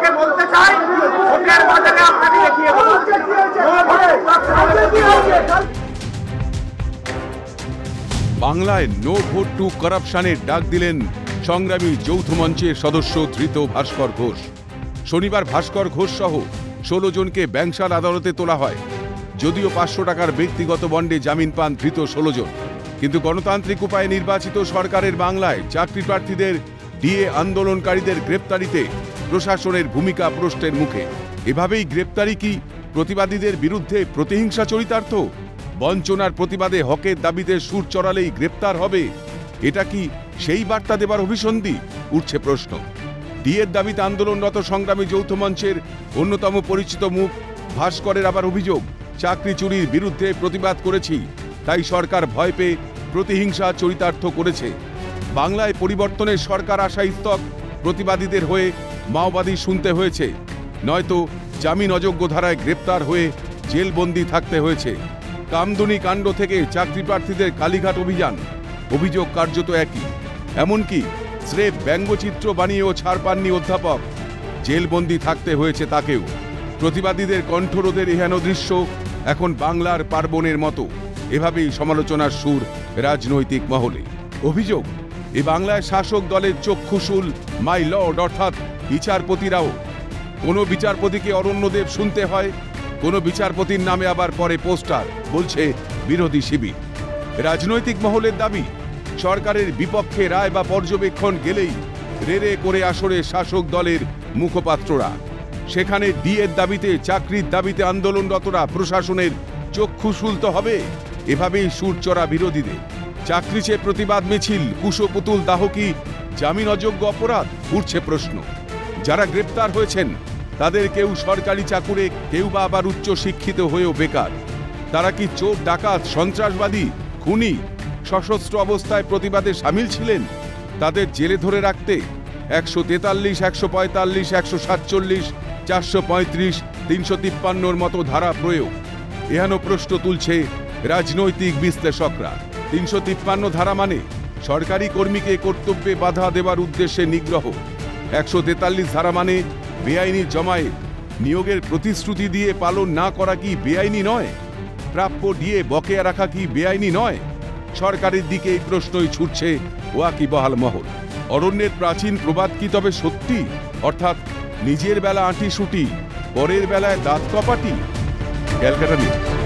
আপনাকে বলতে চাই, ভোটের বাজারে আপনাকে দেখিয়ে দেবো। বাংলায় নো ভোট টু করাপশনের ডাক দিলেন সংগ্রামী যৌথ মঞ্চের সদস্য ধৃত ভাস্কর ঘোষ। শনিবার ভাস্কর ঘোষ সহ 16 জনকে ব্যাংশাল আদালতে তোলা হয়। যদিও 500 টাকার ব্যক্তিগত বন্ডে জামিন পান ধৃত 16 জন, কিন্তু গণতান্ত্রিক উপায়ে নির্বাচিত সরকারের বাংলায় চাকরি প্রার্থীদের ডিএ আন্দোলনকারীদের গ্রেপ্তারিতে প্রশাসনের ভূমিকা প্রশ্নের মুখে। এভাবেই গ্রেপ্তারি কি প্রতিবাদীদের বিরুদ্ধে প্রতিহিংসা চরিতার্থ? বঞ্চনার প্রতিবাদে হকের দাবিতে সুর চড়ালেই গ্রেপ্তার হবে, এটা কি সেই বার্তা দেবার অভিসন্ধি? উঠছে প্রশ্ন। ডিএর দাবিতে আন্দোলনরত সংগ্রামী যৌথ মঞ্চের অন্যতম পরিচিত মুখ ভাস্করের আবার অভিযোগ, চাকরি চুরির বিরুদ্ধে প্রতিবাদ করেছি, তাই সরকার ভয় পেয়ে প্রতিহিংসা চরিতার্থ করেছে। বাংলায় পরিবর্তনের সরকার আসা স্তক প্রতিবাদীদের হয়ে মাওবাদী শুনতে হয়েছে, নয়তো জামিন অযোগ্য ধারায় গ্রেপ্তার হয়ে জেলবন্দি থাকতে হয়েছে। কামদুনি কাণ্ড থেকে চাকরি প্রার্থীদের কালীঘাট অভিযান, অভিযোগ কার্যত একই। এমনকি স্রেফ ব্যঙ্গচিত্র বানিয়েও ছাড় পাননি অধ্যাপক, জেলবন্দি থাকতে হয়েছে তাকেও। প্রতিবাদীদের কণ্ঠরোধের এহেন দৃশ্য এখন বাংলার পার্বণের মতো। এভাবেই সমালোচনার সুর রাজনৈতিক মহলে। অভিযোগ, এ বাংলায় শাসক দলের চক্ষুশূল মাই লর্ড অর্থাৎ বিচারপতিরাও। কোনো বিচারপতিকে অরণ্যদেব শুনতে হয়, কোনো বিচারপতির নামে আবার পরে পোস্টার, বলছে বিরোধী শিবির। রাজনৈতিক মহলের দাবি, সরকারের বিপক্ষে রায় বা পর্যবেক্ষণ গেলেই রেরে করে আসরে শাসক দলের মুখপাত্ররা। সেখানে ডিএর দাবিতে চাকরির দাবিতে আন্দোলনরতরা প্রশাসনের চক্ষুশূল তো হবে। এভাবেই সুর চড়া বিরোধীদের। চাকরি চেয়ে প্রতিবাদ মিছিল, কুশপুতুল দাহ কি জামিন অযোগ্য অপরাধ? উঠছে প্রশ্ন। যারা গ্রেপ্তার হয়েছেন তাদের কেউ সরকারি চাকুরে, কেউ বা আবার উচ্চ শিক্ষিত হয়েও বেকার। তারা কি চোর, ডাকাত, সন্ত্রাসবাদী, খুনি, সশস্ত্র অবস্থায় প্রতিবাদে সামিল ছিলেন? তাদের জেলে ধরে রাখতে 143, 145, 147, 435, 353 মতো ধারা প্রয়োগ, এহেন প্রশ্ন তুলছে রাজনৈতিক বিশ্লেষকরা। 353 ধারা মানে সরকারি কর্মীকে কর্তব্যে বাধা দেওয়ার উদ্দেশ্যে নিগ্রহ। 143 ধারা মানে বেআইনি জমায়েত, নিয়োগের প্রতিশ্রুতি দিয়ে পালন না করা কি বেআইনি নয়? প্রাপ্য ডিএ বকেয়া রাখা কি বেআইনি নয়? সরকারের দিকে এই প্রশ্নই ছুটছে ওয়াকিবহাল মহল। অরণ্যের প্রাচীন প্রবাদ কি তবে সত্যি? অর্থাৎ নিজের বেলা আঁটি সুটি, পরের বেলায় দাঁত কপাটি? ক্যালকাটা নিউজ।